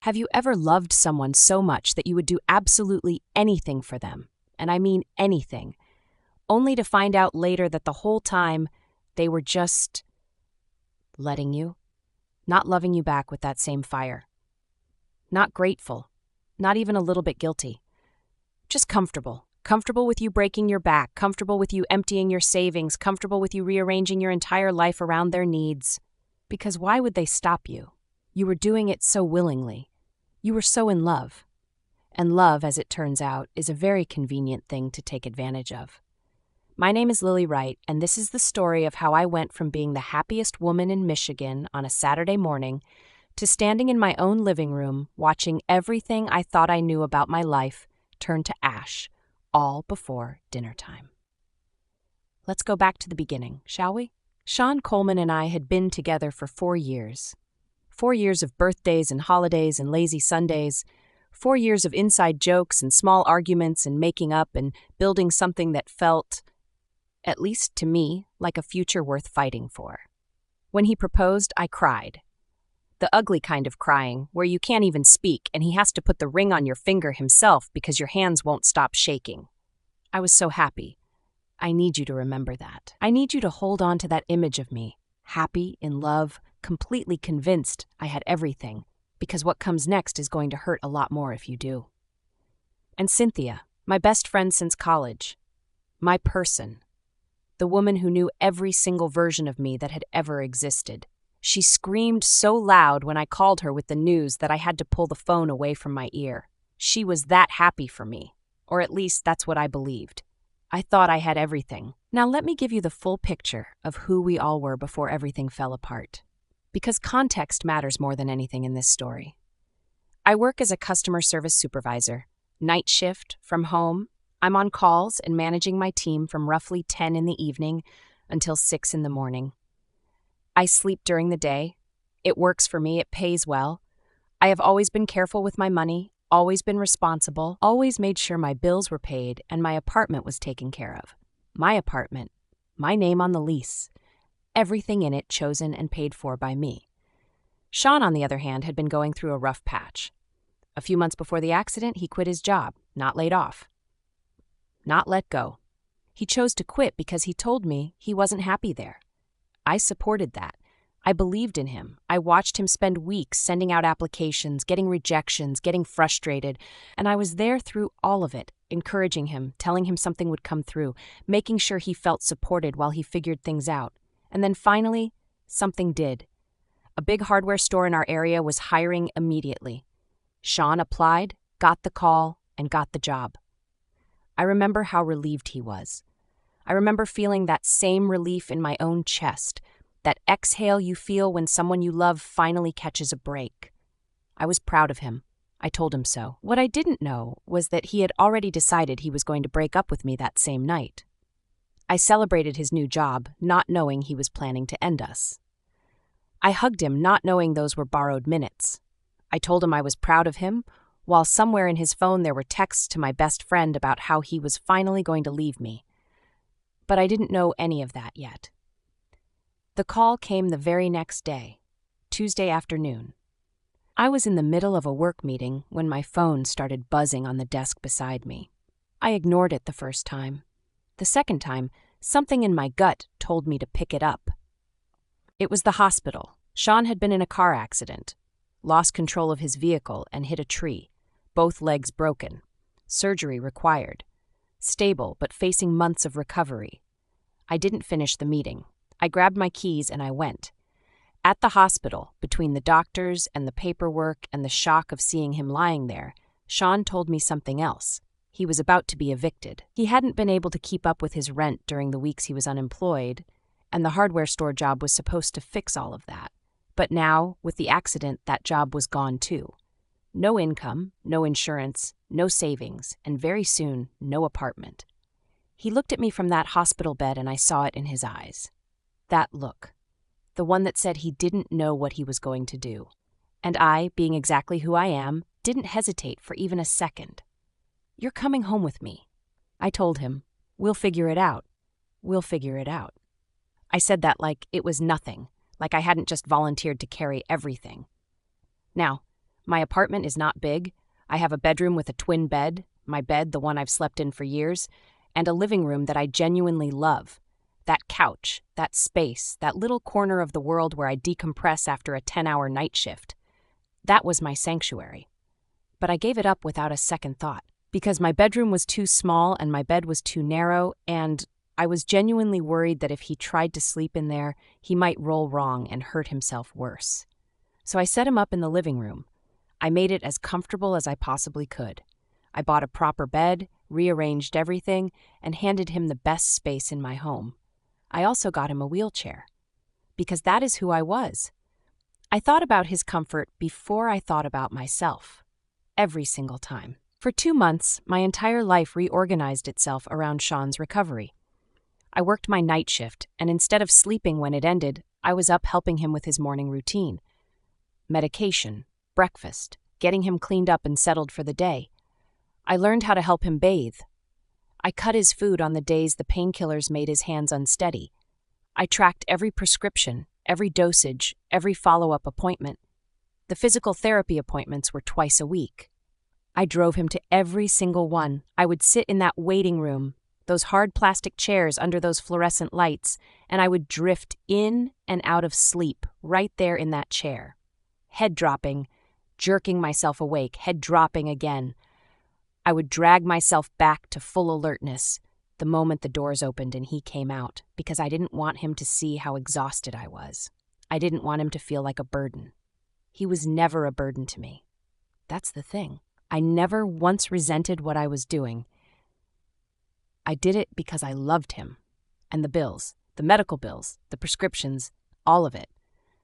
Have you ever loved someone so much that you would do absolutely anything for them, and I mean anything, only to find out later that the whole time they were just letting you, not loving you back with that same fire, not grateful, not even a little bit guilty, just comfortable with you breaking your back, comfortable with you emptying your savings, comfortable with you rearranging your entire life around their needs? Because why would they stop you? You were doing it so willingly. You were so in love. And love, as it turns out, is a very convenient thing to take advantage of. My name is Lily Wright, and this is the story of how I went from being the happiest woman in Michigan on a Saturday morning to standing in my own living room watching everything I thought I knew about my life turn to ash, all before dinner time. Let's go back to the beginning, shall we? Sean Coleman and I had been together for 4 years. 4 years of birthdays and holidays and lazy Sundays. 4 years of inside jokes and small arguments and making up and building something that felt, at least to me, like a future worth fighting for. When he proposed, I cried. The ugly kind of crying, where you can't even speak and he has to put the ring on your finger himself because your hands won't stop shaking. I was so happy. I need you to remember that. I need you to hold on to that image of me, happy, in love, completely convinced I had everything, because what comes next is going to hurt a lot more if you do. And Cynthia, my best friend since college, my person, the woman who knew every single version of me that had ever existed. She screamed so loud when I called her with the news that I had to pull the phone away from my ear. She was that happy for me, or at least that's what I believed. I thought I had everything. Now let me give you the full picture of who we all were before everything fell apart. Because context matters more than anything in this story. I work as a customer service supervisor, night shift, from home. I'm on calls and managing my team from roughly 10 in the evening until 6 in the morning. I sleep during the day. It works for me, it pays well. I have always been careful with my money, always been responsible, always made sure my bills were paid and my apartment was taken care of. My apartment, my name on the lease, everything in it chosen and paid for by me. Sean, on the other hand, had been going through a rough patch. A few months before the accident, he quit his job, not laid off. Not let go. He chose to quit because he told me he wasn't happy there. I supported that. I believed in him. I watched him spend weeks sending out applications, getting rejections, getting frustrated, and I was there through all of it, encouraging him, telling him something would come through, making sure he felt supported while he figured things out. And then finally, something did. A big hardware store in our area was hiring immediately. Sean applied, got the call, and got the job. I remember how relieved he was. I remember feeling that same relief in my own chest, that exhale you feel when someone you love finally catches a break. I was proud of him. I told him so. What I didn't know was that he had already decided he was going to break up with me that same night. I celebrated his new job, not knowing he was planning to end us. I hugged him, not knowing those were borrowed minutes. I told him I was proud of him, while somewhere in his phone there were texts to my best friend about how he was finally going to leave me. But I didn't know any of that yet. The call came the very next day, Tuesday afternoon. I was in the middle of a work meeting when my phone started buzzing on the desk beside me. I ignored it the first time. The second time, something in my gut told me to pick it up. It was the hospital. Sean had been in a car accident, lost control of his vehicle and hit a tree, both legs broken, surgery required, stable but facing months of recovery. I didn't finish the meeting. I grabbed my keys and I went. At the hospital, between the doctors and the paperwork and the shock of seeing him lying there, Sean told me something else. He was about to be evicted. He hadn't been able to keep up with his rent during the weeks he was unemployed, and the hardware store job was supposed to fix all of that. But now, with the accident, that job was gone too. No income, no insurance, no savings, and very soon, no apartment. He looked at me from that hospital bed and I saw it in his eyes. That look. The one that said he didn't know what he was going to do. And I, being exactly who I am, didn't hesitate for even a second. "You're coming home with me." I told him, "We'll figure it out. We'll figure it out." I said that like it was nothing, like I hadn't just volunteered to carry everything. Now, My apartment is not big. I have a bedroom with a twin bed, my bed, the one I've slept in for years, and a living room that I genuinely love. That couch, that space, that little corner of the world where I decompress after a 10-hour night shift. That was my sanctuary. But I gave it up without a second thought, because my bedroom was too small and my bed was too narrow, and I was genuinely worried that if he tried to sleep in there, he might roll wrong and hurt himself worse. So I set him up in the living room. I made it as comfortable as I possibly could. I bought a proper bed, rearranged everything, and handed him the best space in my home. I also got him a wheelchair, because that is who I was. I thought about his comfort before I thought about myself, every single time. For 2 months, my entire life reorganized itself around Sean's recovery. I worked my night shift, and instead of sleeping when it ended, I was up helping him with his morning routine. Medication, breakfast, getting him cleaned up and settled for the day. I learned how to help him bathe. I cut his food on the days the painkillers made his hands unsteady. I tracked every prescription, every dosage, every follow-up appointment. The physical therapy appointments were twice a week. I drove him to every single one. I would sit in that waiting room, those hard plastic chairs under those fluorescent lights, and I would drift in and out of sleep right there in that chair. Head dropping, jerking myself awake, head dropping again. I would drag myself back to full alertness the moment the doors opened and he came out, because I didn't want him to see how exhausted I was. I didn't want him to feel like a burden. He was never a burden to me. That's the thing. I never once resented what I was doing. I did it because I loved him. And the bills, the medical bills, the prescriptions, all of it.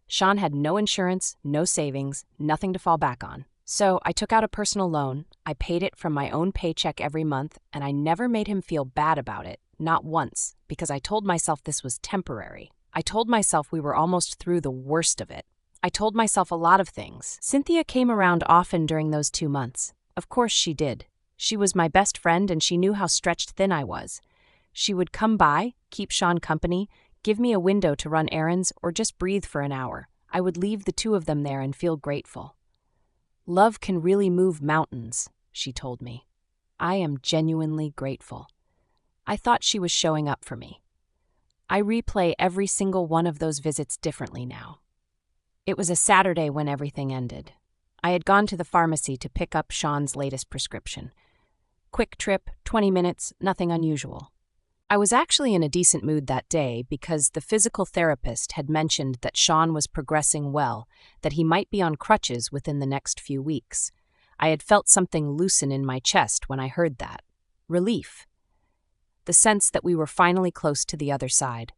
Sean had no insurance, no savings, nothing to fall back on. So I took out a personal loan, I paid it from my own paycheck every month, and I never made him feel bad about it, not once, because I told myself this was temporary. I told myself we were almost through the worst of it. I told myself a lot of things. Cynthia came around often during those 2 months. Of course she did. She was my best friend and she knew how stretched thin I was. She would come by, keep Sean company, give me a window to run errands, or just breathe for an hour. I would leave the two of them there and feel grateful. Love can really move mountains, she told me. I am genuinely grateful. I thought she was showing up for me. I replay every single one of those visits differently now. It was a Saturday when everything ended. I had gone to the pharmacy to pick up Sean's latest prescription. Quick trip, 20 minutes, nothing unusual. I was actually in a decent mood that day because the physical therapist had mentioned that Sean was progressing well, that he might be on crutches within the next few weeks. I had felt something loosen in my chest when I heard that. Relief. The sense that we were finally close to the other side.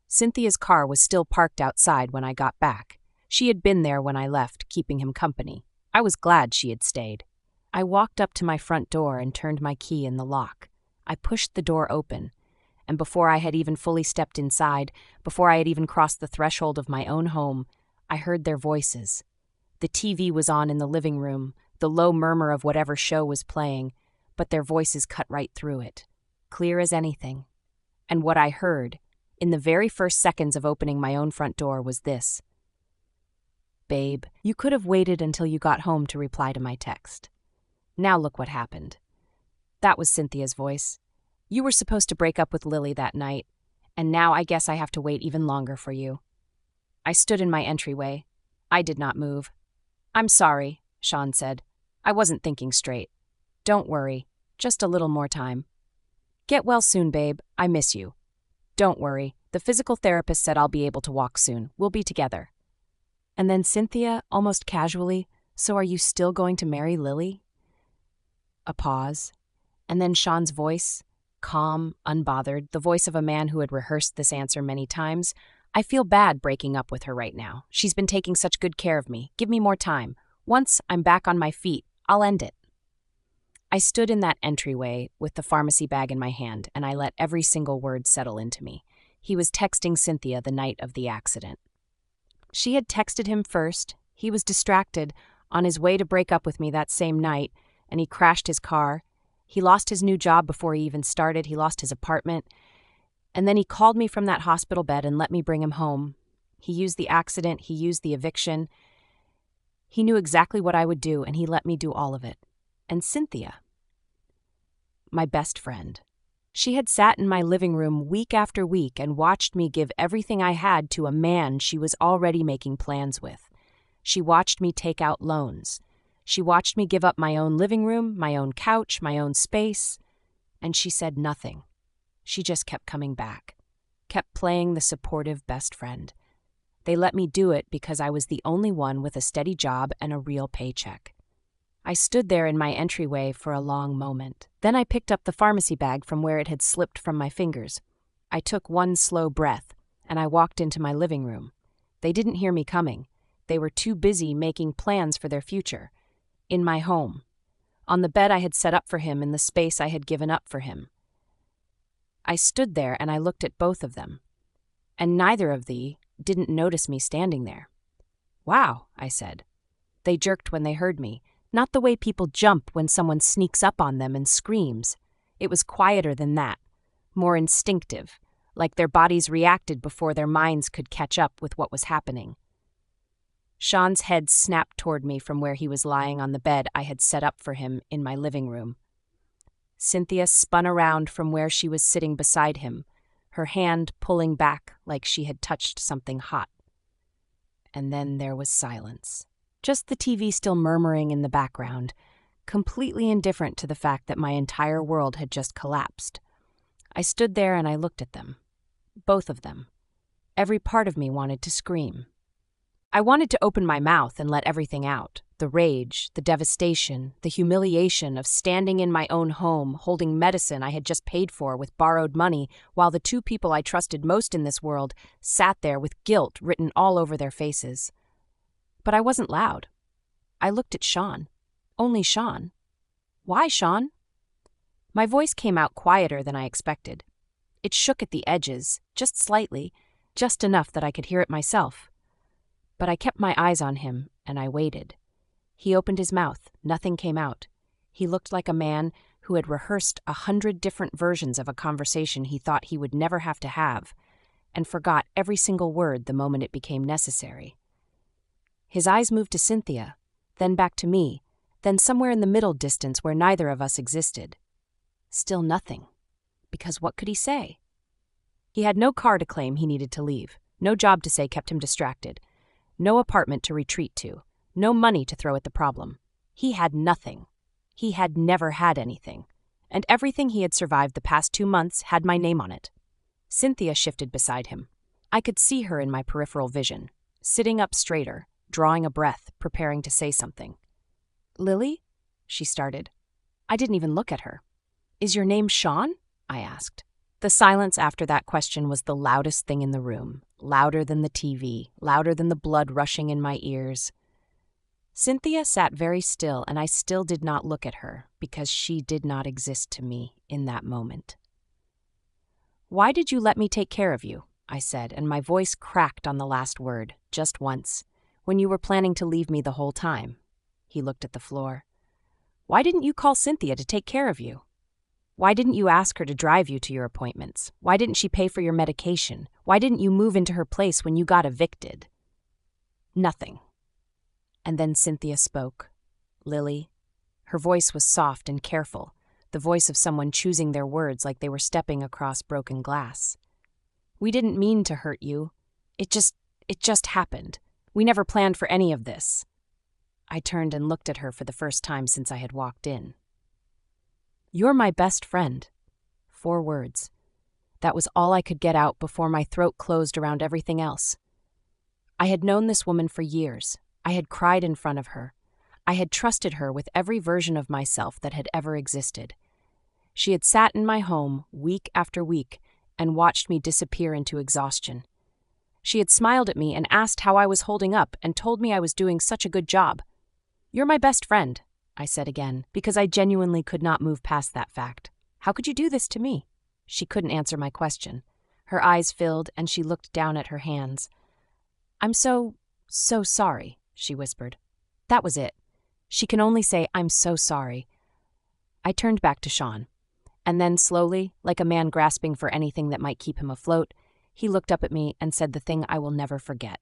Cynthia's car was still parked outside when I got back. She had been there when I left, keeping him company. I was glad she had stayed. I walked up to my front door and turned my key in the lock. I pushed the door open, and before I had even fully stepped inside, before I had even crossed the threshold of my own home, I heard their voices. The TV was on in the living room, the low murmur of whatever show was playing, but their voices cut right through it, clear as anything. And what I heard, in the very first seconds of opening my own front door, was this. "Babe, you could have waited until you got home to reply to my text. Now look what happened." That was Cynthia's voice. "You were supposed to break up with Lily that night, and now I guess I have to wait even longer for you." I stood in my entryway. I did not move. "I'm sorry," Sean said. "I wasn't thinking straight. Don't worry, just a little more time. Get well soon, babe. I miss you. Don't worry, the physical therapist said I'll be able to walk soon. We'll be together." And then Cynthia, almost casually, "So are you still going to marry Lily?" A pause. And then Sean's voice, calm, unbothered, the voice of a man who had rehearsed this answer many times. "I feel bad breaking up with her right now. She's been taking such good care of me. Give me more time. Once I'm back on my feet, I'll end it." I stood in that entryway with the pharmacy bag in my hand, and I let every single word settle into me. He was texting Cynthia the night of the accident. She had texted him first. He was distracted, on his way to break up with me that same night, and he crashed his car. He lost his new job before he even started. He lost his apartment. And then he called me from that hospital bed and let me bring him home. He used the accident. He used the eviction. He knew exactly what I would do, and he let me do all of it. And Cynthia, my best friend. She had sat in my living room week after week and watched me give everything I had to a man she was already making plans with. She watched me take out loans. She watched me give up my own living room, my own couch, my own space. And she said nothing. She just kept coming back, kept playing the supportive best friend. They let me do it because I was the only one with a steady job and a real paycheck. I stood there in my entryway for a long moment. Then I picked up the pharmacy bag from where it had slipped from my fingers. I took one slow breath, and I walked into my living room. They didn't hear me coming. They were too busy making plans for their future. In my home. On the bed I had set up for him in the space I had given up for him. I stood there and I looked at both of them. And neither of thee didn't notice me standing there. "Wow," I said. They jerked when they heard me. Not the way people jump when someone sneaks up on them and screams. It was quieter than that, more instinctive, like their bodies reacted before their minds could catch up with what was happening. Sean's head snapped toward me from where he was lying on the bed I had set up for him in my living room. Cynthia spun around from where she was sitting beside him, her hand pulling back like she had touched something hot. And then there was silence. Just the TV still murmuring in the background, completely indifferent to the fact that my entire world had just collapsed. I stood there and I looked at them. Both of them. Every part of me wanted to scream. I wanted to open my mouth and let everything out. The rage, the devastation, the humiliation of standing in my own home, holding medicine I had just paid for with borrowed money, while the two people I trusted most in this world sat there with guilt written all over their faces. But I wasn't loud. I looked at Sean. Only Sean. "Why, Sean?" My voice came out quieter than I expected. It shook at the edges, just slightly, just enough that I could hear it myself. But I kept my eyes on him, and I waited. He opened his mouth. Nothing came out. He looked like a man who had rehearsed 100 different versions of a conversation he thought he would never have to have, and forgot every single word the moment it became necessary. His eyes moved to Cynthia, then back to me, then somewhere in the middle distance where neither of us existed. Still nothing. Because what could he say? He had no car to claim he needed to leave, no job to say kept him distracted, no apartment to retreat to, no money to throw at the problem. He had nothing. He had never had anything. And everything he had survived the past 2 months had my name on it. Cynthia shifted beside him. I could see her in my peripheral vision, sitting up straighter, drawing a breath, preparing to say something. "Lily?" she started. I didn't even look at her. "Is your name Sean?" I asked. The silence after that question was the loudest thing in the room, louder than the TV, louder than the blood rushing in my ears. Cynthia sat very still, and I still did not look at her, because she did not exist to me in that moment. "Why did you let me take care of you?" I said, and my voice cracked on the last word, just once. "When you were planning to leave me the whole time." He looked at the floor. "Why didn't you call Cynthia to take care of you? Why didn't you ask her to drive you to your appointments? Why didn't she pay for your medication? Why didn't you move into her place when you got evicted?" Nothing. And then Cynthia spoke. "Lily." Her voice was soft and careful, the voice of someone choosing their words like they were stepping across broken glass. "We didn't mean to hurt you. It just happened. We never planned for any of this." I turned and looked at her for the first time since I had walked in. "You're my best friend." 4 words. That was all I could get out before my throat closed around everything else. I had known this woman for years. I had cried in front of her. I had trusted her with every version of myself that had ever existed. She had sat in my home week after week and watched me disappear into exhaustion. She had smiled at me and asked how I was holding up and told me I was doing such a good job. "You're my best friend," I said again, because I genuinely could not move past that fact. "How could you do this to me?" She couldn't answer my question. Her eyes filled and she looked down at her hands. "I'm so sorry," she whispered. That was it. She can only say, "I'm so sorry." I turned back to Sean. And then slowly, like a man grasping for anything that might keep him afloat, he looked up at me and said the thing I will never forget.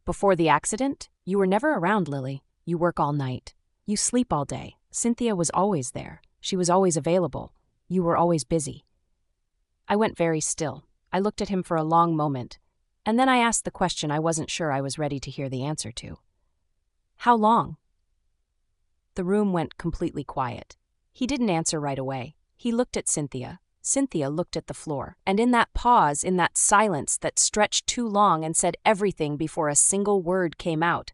Before the accident, you were never around, Lily. You work all night. You sleep all day. Cynthia was always there. She was always available. You were always busy. I went very still. I looked at him for a long moment, and then I asked the question I wasn't sure I was ready to hear the answer to. How long? The room went completely quiet. He didn't answer right away. He looked at Cynthia. Cynthia looked at the floor. And in that pause, in that silence that stretched too long and said everything before a single word came out,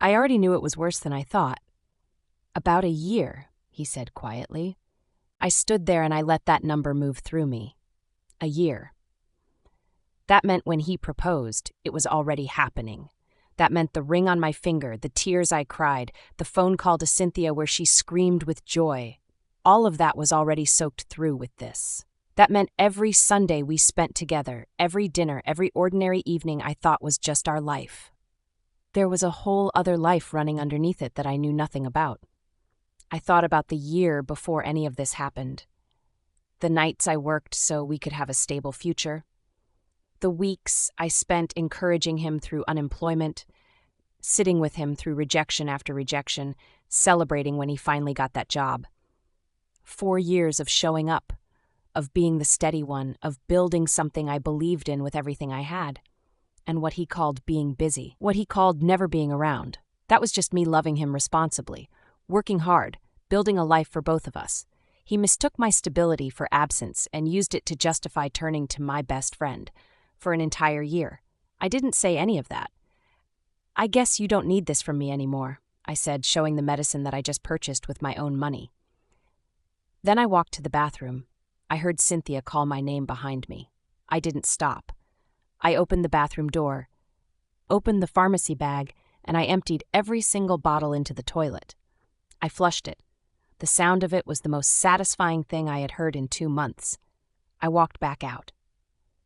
I already knew it was worse than I thought. About a year, he said quietly. I stood there and I let that number move through me. A year. That meant when he proposed, it was already happening. That meant the ring on my finger, the tears I cried, the phone call to Cynthia where she screamed with joy. All of that was already soaked through with this. That meant every Sunday we spent together, every dinner, every ordinary evening I thought was just our life. There was a whole other life running underneath it that I knew nothing about. I thought about the year before any of this happened. The nights I worked so we could have a stable future. The weeks I spent encouraging him through unemployment, sitting with him through rejection after rejection, celebrating when he finally got that job. 4 years of showing up, of being the steady one, of building something I believed in with everything I had. And what he called being busy, what he called never being around. That was just me loving him responsibly, working hard, building a life for both of us. He mistook my stability for absence and used it to justify turning to my best friend for an entire year. I didn't say any of that. I guess you don't need this from me anymore, I said, showing the medicine that I just purchased with my own money. Then I walked to the bathroom. I heard Cynthia call my name behind me. I didn't stop. I opened the bathroom door, opened the pharmacy bag, and I emptied every single bottle into the toilet. I flushed it. The sound of it was the most satisfying thing I had heard in 2 months. I walked back out.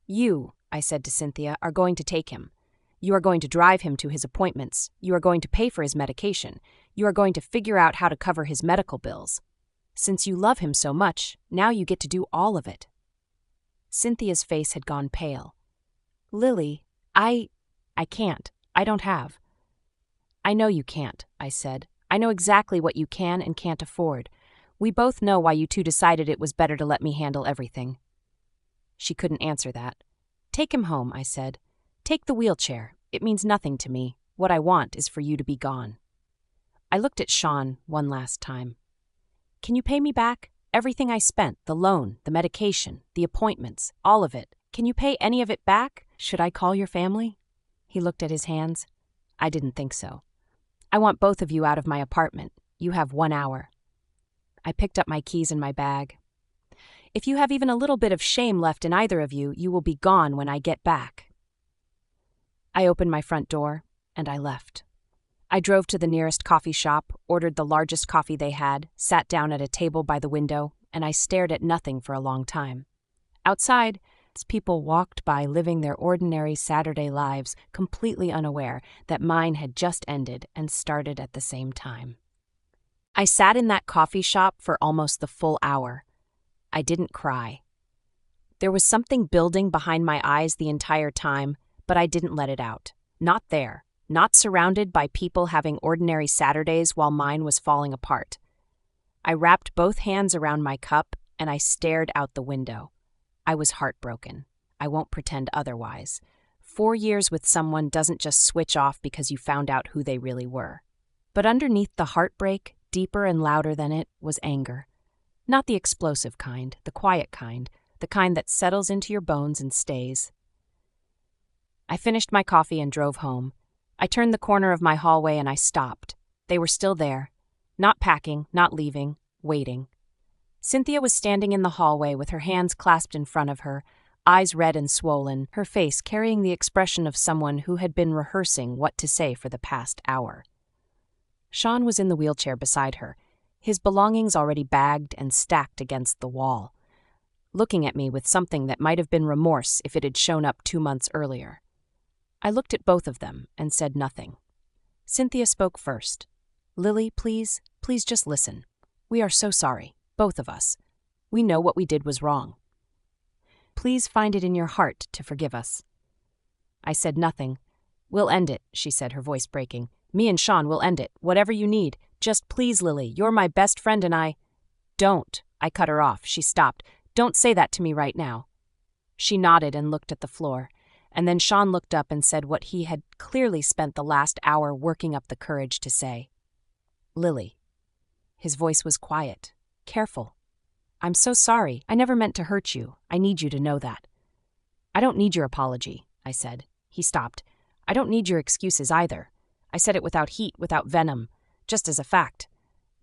You, I said to Cynthia, are going to take him. You are going to drive him to his appointments. You are going to pay for his medication. You are going to figure out how to cover his medical bills. Since you love him so much, now you get to do all of it. Cynthia's face had gone pale. Lily, I can't. I don't have. I know you can't, I said. I know exactly what you can and can't afford. We both know why you two decided it was better to let me handle everything. She couldn't answer that. Take him home, I said. Take the wheelchair. It means nothing to me. What I want is for you to be gone. I looked at Sean one last time. Can you pay me back? Everything I spent, the loan, the medication, the appointments, all of it. Can you pay any of it back? Should I call your family? He looked at his hands. I didn't think so. I want both of you out of my apartment. You have 1 hour. I picked up my keys in my bag. If you have even a little bit of shame left in either of you, you will be gone when I get back. I opened my front door, and I left. I drove to the nearest coffee shop, ordered the largest coffee they had, sat down at a table by the window, and I stared at nothing for a long time. Outside, people walked by living their ordinary Saturday lives, completely unaware that mine had just ended and started at the same time. I sat in that coffee shop for almost the full hour. I didn't cry. There was something building behind my eyes the entire time, but I didn't let it out. Not there. Not surrounded by people having ordinary Saturdays while mine was falling apart. I wrapped both hands around my cup and I stared out the window. I was heartbroken. I won't pretend otherwise. 4 years with someone doesn't just switch off because you found out who they really were. But underneath the heartbreak, deeper and louder than it, was anger. Not the explosive kind, the quiet kind, the kind that settles into your bones and stays. I finished my coffee and drove home. I turned the corner of my hallway and I stopped. They were still there. Not packing, not leaving, waiting. Cynthia was standing in the hallway with her hands clasped in front of her, eyes red and swollen, her face carrying the expression of someone who had been rehearsing what to say for the past hour. Sean was in the wheelchair beside her, his belongings already bagged and stacked against the wall, looking at me with something that might have been remorse if it had shown up 2 months earlier. I looked at both of them and said nothing. Cynthia spoke first. Lily, please just listen. We are so sorry, both of us. We know what we did was wrong. Please find it in your heart to forgive us. I said nothing, We'll end it, she said, her voice breaking. Me and Sean will end it, whatever you need. Just please, Lily, you're my best friend and I— Don't, I cut her off. She stopped. Don't say that to me right now. She nodded and looked at the floor, and then Sean looked up and said what he had clearly spent the last hour working up the courage to say. Lily. His voice was quiet, careful. I'm so sorry. I never meant to hurt you. I need you to know that. I don't need your apology, I said. He stopped. I don't need your excuses either. I said it without heat, without venom, just as a fact.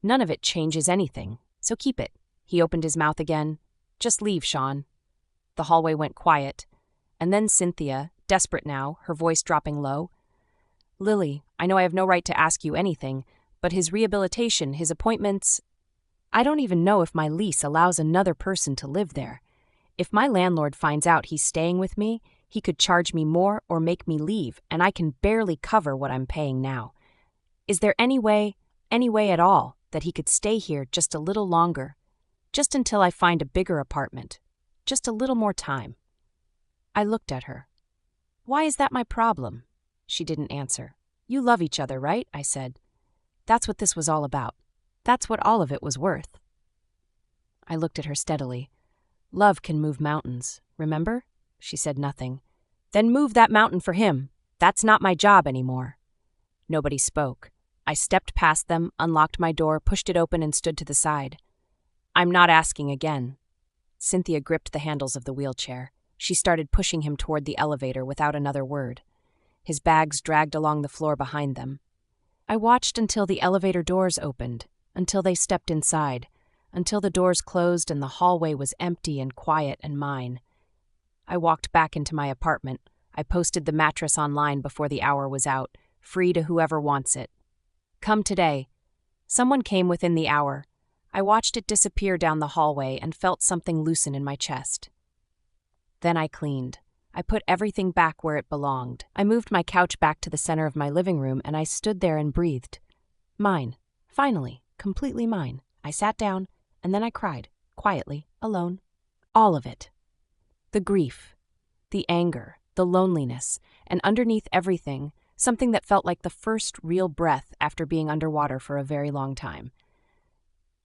None of it changes anything, so keep it. He opened his mouth again. Just leave, Sean. The hallway went quiet, and then Cynthia, desperate now, her voice dropping low. Lily, I know I have no right to ask you anything, but his rehabilitation, his appointments— I don't even know if my lease allows another person to live there. If my landlord finds out he's staying with me, he could charge me more or make me leave, and I can barely cover what I'm paying now. Is there any way at all, that he could stay here just a little longer? Just until I find a bigger apartment. Just a little more time. I looked at her. Why is that my problem? She didn't answer. You love each other, right? I said. That's what this was all about. That's what all of it was worth. I looked at her steadily. Love can move mountains, remember? She said nothing. Then move that mountain for him. That's not my job anymore. Nobody spoke. I stepped past them, unlocked my door, pushed it open, and stood to the side. I'm not asking again. Cynthia gripped the handles of the wheelchair. She started pushing him toward the elevator without another word. His bags dragged along the floor behind them. I watched until the elevator doors opened, until they stepped inside, until the doors closed and the hallway was empty and quiet and mine. I walked back into my apartment. I posted the mattress online before the hour was out, free to whoever wants it. Come today. Someone came within the hour. I watched it disappear down the hallway and felt something loosen in my chest. Then I cleaned. I put everything back where it belonged. I moved my couch back to the center of my living room, and I stood there and breathed. Mine. Finally. Completely mine. I sat down, and then I cried. Quietly. Alone. All of it. The grief. The anger. The loneliness. And underneath everything, something that felt like the first real breath after being underwater for a very long time.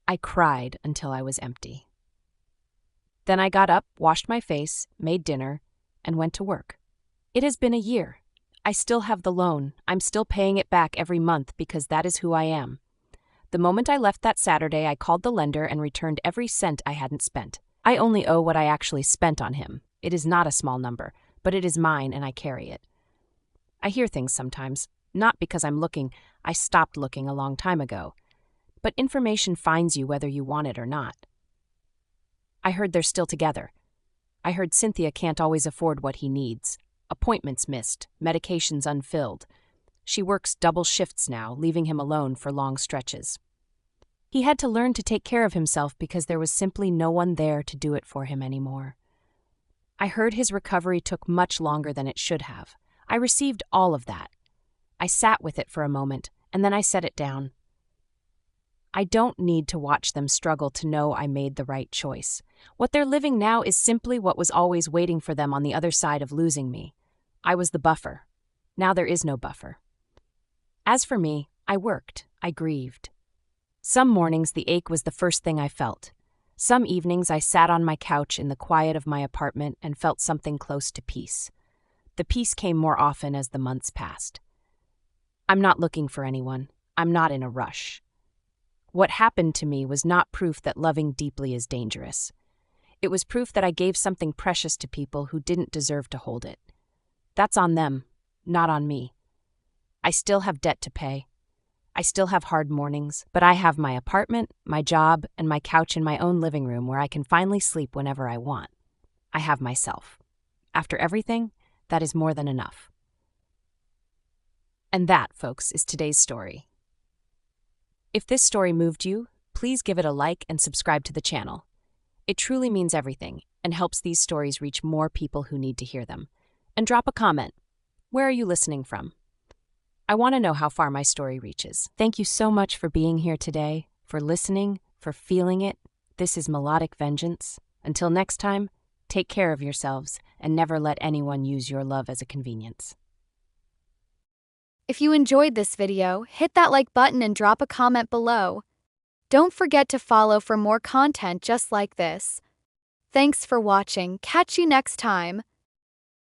I cried until I was empty. Then I got up, washed my face, made dinner, and went to work. It has been a year. I still have the loan. I'm still paying it back every month because that is who I am. The moment I left that Saturday, I called the lender and returned every cent I hadn't spent. I only owe what I actually spent on him. It is not a small number, but it is mine and I carry it. I hear things sometimes, not because I'm looking. I stopped looking a long time ago. But information finds you whether you want it or not. I heard they're still together. I heard Cynthia can't always afford what he needs. Appointments missed, medications unfilled. She works double shifts now, leaving him alone for long stretches. He had to learn to take care of himself because there was simply no one there to do it for him anymore. I heard his recovery took much longer than it should have. I received all of that. I sat with it for a moment, and then I set it down. I don't need to watch them struggle to know I made the right choice. What they're living now is simply what was always waiting for them on the other side of losing me. I was the buffer. Now there is no buffer. As for me, I worked. I grieved. Some mornings the ache was the first thing I felt. Some evenings I sat on my couch in the quiet of my apartment and felt something close to peace. The peace came more often as the months passed. I'm not looking for anyone. I'm not in a rush. What happened to me was not proof that loving deeply is dangerous. It was proof that I gave something precious to people who didn't deserve to hold it. That's on them, not on me. I still have debt to pay. I still have hard mornings, but I have my apartment, my job, and my couch in my own living room where I can finally sleep whenever I want. I have myself. After everything, that is more than enough. And that, folks, is today's story. If this story moved you, please give it a like and subscribe to the channel. It truly means everything and helps these stories reach more people who need to hear them. And drop a comment. Where are you listening from? I want to know how far my story reaches. Thank you so much for being here today, for listening, for feeling it. This is Melodic Vengeance. Until next time, take care of yourselves and never let anyone use your love as a convenience. If you enjoyed this video, hit that like button and drop a comment below. Don't forget to follow for more content just like this. Thanks for watching. Catch you next time.